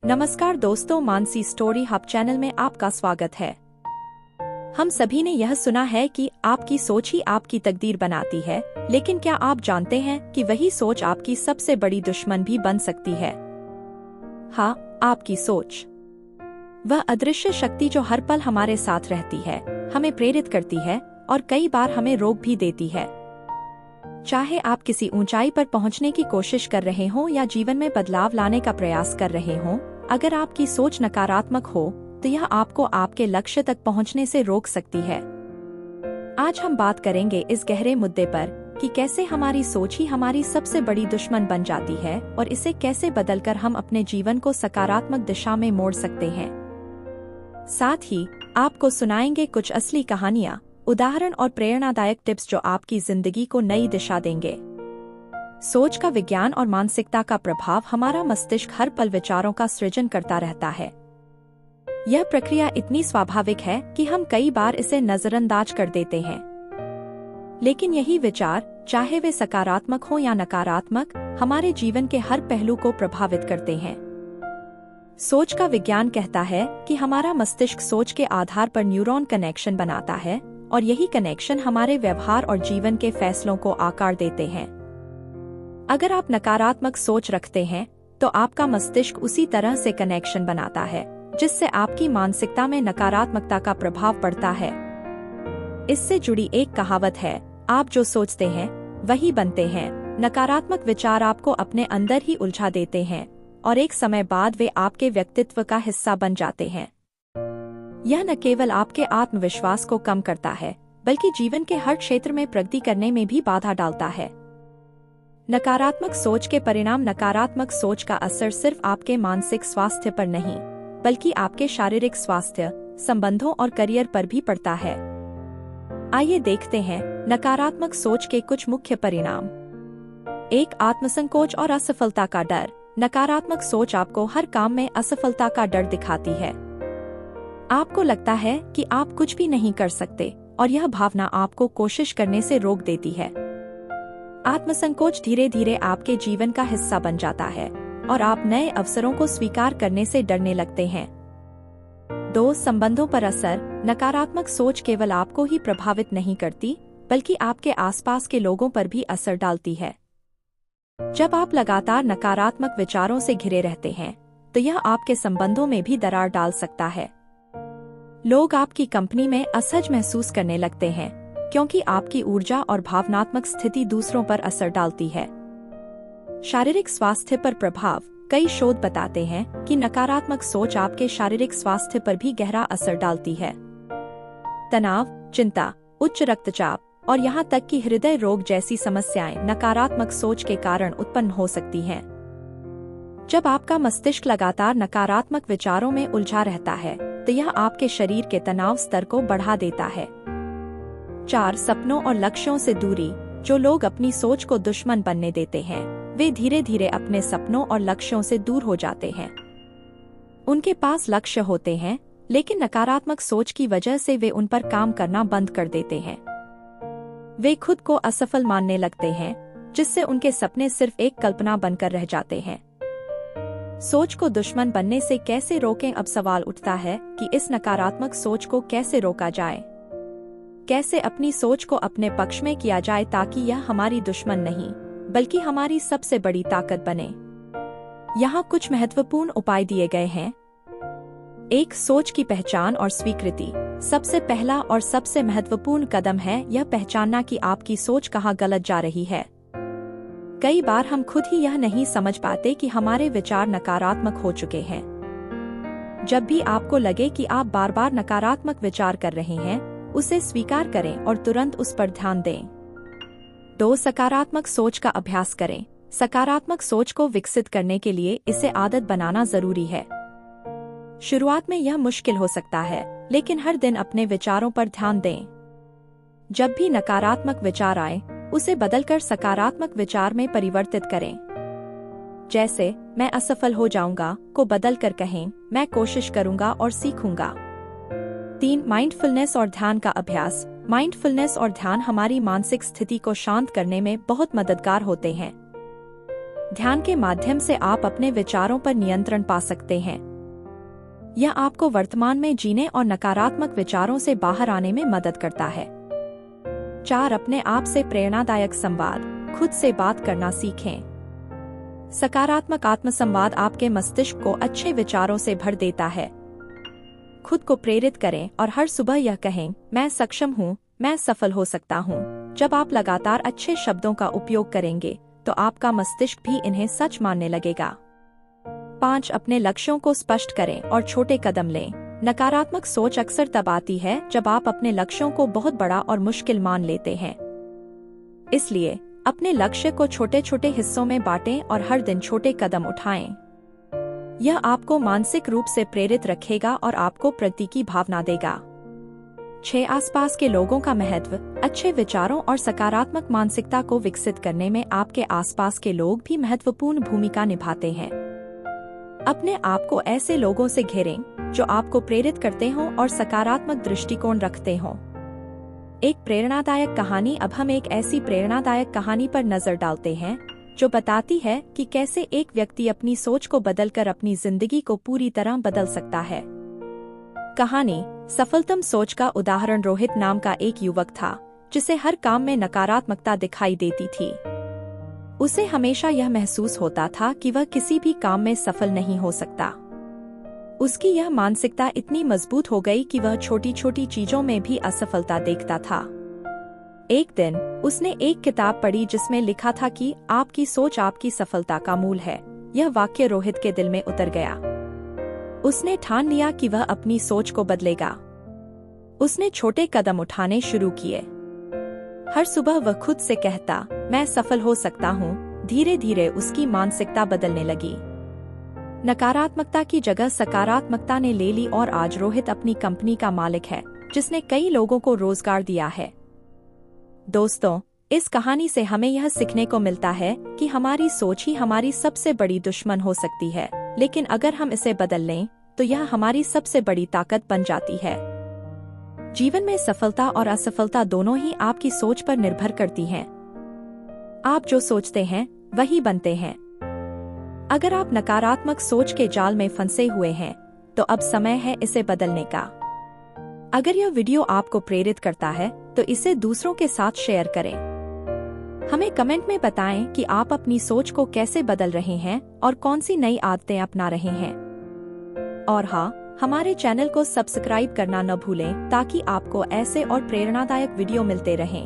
नमस्कार दोस्तों, Mansi story hub channel में आपका स्वागत है। हम सभी ने यह सुना है कि आपकी सोच ही आपकी तकदीर बनाती है, लेकिन क्या आप जानते हैं कि वही सोच आपकी सबसे बड़ी दुश्मन भी बन सकती है? हाँ, आपकी सोच। वह अदृश्य शक्ति जो हर पल हमारे साथ रहती है, हमें प्रेरित करती है और कई बार हमें रोक भी देती है। चाहे आप किसी ऊंचाई पर पहुंचने की कोशिश कर रहे हों या जीवन में बदलाव लाने का प्रयास कर रहे हों, अगर आपकी सोच नकारात्मक हो तो यह आपको आपके लक्ष्य तक पहुंचने से रोक सकती है। आज हम बात करेंगे इस गहरे मुद्दे पर कि कैसे हमारी सोच ही हमारी सबसे बड़ी दुश्मन बन जाती है और इसे कैसे बदलकर हम अपने जीवन को सकारात्मक दिशा में मोड़ सकते हैं। साथ ही आपको सुनाएंगे कुछ असली कहानियां, उदाहरण और प्रेरणादायक टिप्स जो आपकी जिंदगी को नई दिशा देंगे। सोच का विज्ञान और मानसिकता का प्रभाव। हमारा मस्तिष्क हर पल विचारों का सृजन करता रहता है। यह प्रक्रिया इतनी स्वाभाविक है कि हम कई बार इसे नजरअंदाज कर देते हैं, लेकिन यही विचार, चाहे वे सकारात्मक हो या नकारात्मक, हमारे जीवन के हर पहलू को प्रभावित करते हैं। सोच का विज्ञान कहता है कि हमारा मस्तिष्क सोच के आधार पर न्यूरॉन कनेक्शन बनाता है और यही कनेक्शन हमारे व्यवहार और जीवन के फैसलों को आकार देते हैं। अगर आप नकारात्मक सोच रखते हैं तो आपका मस्तिष्क उसी तरह से कनेक्शन बनाता है, जिससे आपकी मानसिकता में नकारात्मकता का प्रभाव पड़ता है। इससे जुड़ी एक कहावत है, आप जो सोचते हैं वही बनते हैं। नकारात्मक विचार आपको अपने अंदर ही उलझा देते हैं और एक समय बाद वे आपके व्यक्तित्व का हिस्सा बन जाते हैं। यह न केवल आपके आत्मविश्वास को कम करता है, बल्कि जीवन के हर क्षेत्र में प्रगति करने में भी बाधा डालता है। नकारात्मक सोच के परिणाम। नकारात्मक सोच का असर सिर्फ आपके मानसिक स्वास्थ्य पर नहीं, बल्कि आपके शारीरिक स्वास्थ्य, संबंधों और करियर पर भी पड़ता है। आइए देखते हैं नकारात्मक सोच के कुछ मुख्य परिणाम। 1. आत्मसंकोच और असफलता का डर। नकारात्मक सोच आपको हर काम में असफलता का डर दिखाती है। आपको लगता है कि आप कुछ भी नहीं कर सकते और यह भावना आपको कोशिश करने से रोक देती है। आत्मसंकोच धीरे धीरे आपके जीवन का हिस्सा बन जाता है और आप नए अवसरों को स्वीकार करने से डरने लगते हैं। 2. संबंधों पर असर। नकारात्मक सोच केवल आपको ही प्रभावित नहीं करती, बल्कि आपके आसपास के लोगों पर भी असर डालती है। जब आप लगातार नकारात्मक विचारों से घिरे रहते हैं तो यह आपके संबंधों में भी दरार डाल सकता है। लोग आपकी कंपनी में असहज महसूस करने लगते हैं, क्योंकि आपकी ऊर्जा और भावनात्मक स्थिति दूसरों पर असर डालती है। शारीरिक स्वास्थ्य पर प्रभाव। कई शोध बताते हैं कि नकारात्मक सोच आपके शारीरिक स्वास्थ्य पर भी गहरा असर डालती है। तनाव, चिंता, उच्च रक्तचाप और यहाँ तक कि हृदय रोग जैसी समस्याएं नकारात्मक सोच के कारण उत्पन्न हो सकती हैं। जब आपका मस्तिष्क लगातार नकारात्मक विचारों में उलझा रहता है तो यह आपके शरीर के तनाव स्तर को बढ़ा देता है। 4. सपनों और लक्ष्यों से दूरी। जो लोग अपनी सोच को दुश्मन बनने देते हैं, वे धीरे धीरे अपने सपनों और लक्ष्यों से दूर हो जाते हैं। उनके पास लक्ष्य होते हैं, लेकिन नकारात्मक सोच की वजह से वे उन पर काम करना बंद कर देते हैं। वे खुद को असफल मानने लगते हैं, जिससे उनके सपने सिर्फ एक कल्पना बनकर रह जाते हैं। सोच को दुश्मन बनने से कैसे रोकें? अब सवाल उठता है कि इस नकारात्मक सोच को कैसे रोका जाए? कैसे अपनी सोच को अपने पक्ष में किया जाए ताकि यह हमारी दुश्मन नहीं, बल्कि हमारी सबसे बड़ी ताकत बने? यहाँ कुछ महत्वपूर्ण उपाय दिए गए हैं। 1. सोच की पहचान और स्वीकृति। सबसे पहला और सबसे महत्वपूर्ण कदम है यह पहचानना कि आपकी सोच कहाँ गलत जा रही है। कई बार हम खुद ही यह नहीं समझ पाते कि हमारे विचार नकारात्मक हो चुके हैं। जब भी आपको लगे कि आप बार बार नकारात्मक विचार कर रहे हैं, उसे स्वीकार करें और तुरंत उस पर ध्यान दें। 2. सकारात्मक सोच का अभ्यास करें। सकारात्मक सोच को विकसित करने के लिए इसे आदत बनाना जरूरी है। शुरुआत में यह मुश्किल हो सकता है, लेकिन हर दिन अपने विचारों पर ध्यान दें। जब भी नकारात्मक विचार आए, उसे बदलकर सकारात्मक विचार में परिवर्तित करें। जैसे मैं असफल हो जाऊंगा को बदलकर कहें, मैं कोशिश करूंगा और सीखूंगा। 3. माइंडफुलनेस और ध्यान का अभ्यास। माइंडफुलनेस और ध्यान हमारी मानसिक स्थिति को शांत करने में बहुत मददगार होते हैं। ध्यान के माध्यम से आप अपने विचारों पर नियंत्रण पा सकते हैं। यह आपको वर्तमान में जीने और नकारात्मक विचारों से बाहर आने में मदद करता है। 4. अपने आप से प्रेरणादायक संवाद। खुद से बात करना सीखें। सकारात्मक आत्मसंवाद आपके मस्तिष्क को अच्छे विचारों से भर देता है। खुद को प्रेरित करें और हर सुबह यह कहें, मैं सक्षम हूँ, मैं सफल हो सकता हूँ। जब आप लगातार अच्छे शब्दों का उपयोग करेंगे तो आपका मस्तिष्क भी इन्हें सच मानने लगेगा। 5. अपने लक्ष्यों को स्पष्ट करें और छोटे कदम लें। नकारात्मक सोच अक्सर तब आती है जब आप अपने लक्ष्यों को बहुत बड़ा और मुश्किल मान लेते हैं। इसलिए अपने लक्ष्य को छोटे छोटे हिस्सों में बांटें और हर दिन छोटे कदम उठाएं। यह आपको मानसिक रूप से प्रेरित रखेगा और आपको प्रगति की भावना देगा। 6. आसपास के लोगों का महत्व। अच्छे विचारों और सकारात्मक मानसिकता को विकसित करने में आपके आसपास के लोग भी महत्वपूर्ण भूमिका निभाते हैं। अपने आप को ऐसे लोगों से घेरें जो आपको प्रेरित करते हों और सकारात्मक दृष्टिकोण रखते हों। एक प्रेरणादायक कहानी। अब हम एक ऐसी प्रेरणादायक कहानी पर नजर डालते हैं जो बताती है कि कैसे एक व्यक्ति अपनी सोच को बदलकर अपनी जिंदगी को पूरी तरह बदल सकता है। कहानी। सफलतम सोच का उदाहरण। रोहित नाम का एक युवक था जिसे हर काम में नकारात्मकता दिखाई देती थी। उसे हमेशा यह महसूस होता था कि वह किसी भी काम में सफल नहीं हो सकता। उसकी यह मानसिकता इतनी मजबूत हो गई कि वह छोटी छोटी चीजों में भी असफलता देखता था। एक दिन उसने एक किताब पढ़ी जिसमें लिखा था कि आपकी सोच आपकी सफलता का मूल है। यह वाक्य रोहित के दिल में उतर गया। उसने ठान लिया कि वह अपनी सोच को बदलेगा। उसने छोटे कदम उठाने शुरू किए। हर सुबह वह खुद से कहता, मैं सफल हो सकता हूँ। धीरे धीरे उसकी मानसिकता बदलने लगी। नकारात्मकता की जगह सकारात्मकता ने ले ली और आज रोहित अपनी कंपनी का मालिक है जिसने कई लोगों को रोजगार दिया है। दोस्तों, इस कहानी से हमें यह सीखने को मिलता है कि हमारी सोच ही हमारी सबसे बड़ी दुश्मन हो सकती है, लेकिन अगर हम इसे बदल लें तो यह हमारी सबसे बड़ी ताकत बन जाती है। जीवन में सफलता और असफलता दोनों ही आपकी सोच पर निर्भर करती हैं। आप जो सोचते हैं वही बनते हैं। अगर आप नकारात्मक सोच के जाल में फंसे हुए हैं तो अब समय है इसे बदलने का। अगर यह वीडियो आपको प्रेरित करता है तो इसे दूसरों के साथ शेयर करें। हमें कमेंट में बताएं कि आप अपनी सोच को कैसे बदल रहे हैं और कौन सी नई आदतें अपना रहे हैं। और हाँ, हमारे चैनल को सब्सक्राइब करना न भूलें ताकि आपको ऐसे और प्रेरणादायक वीडियो मिलते रहें।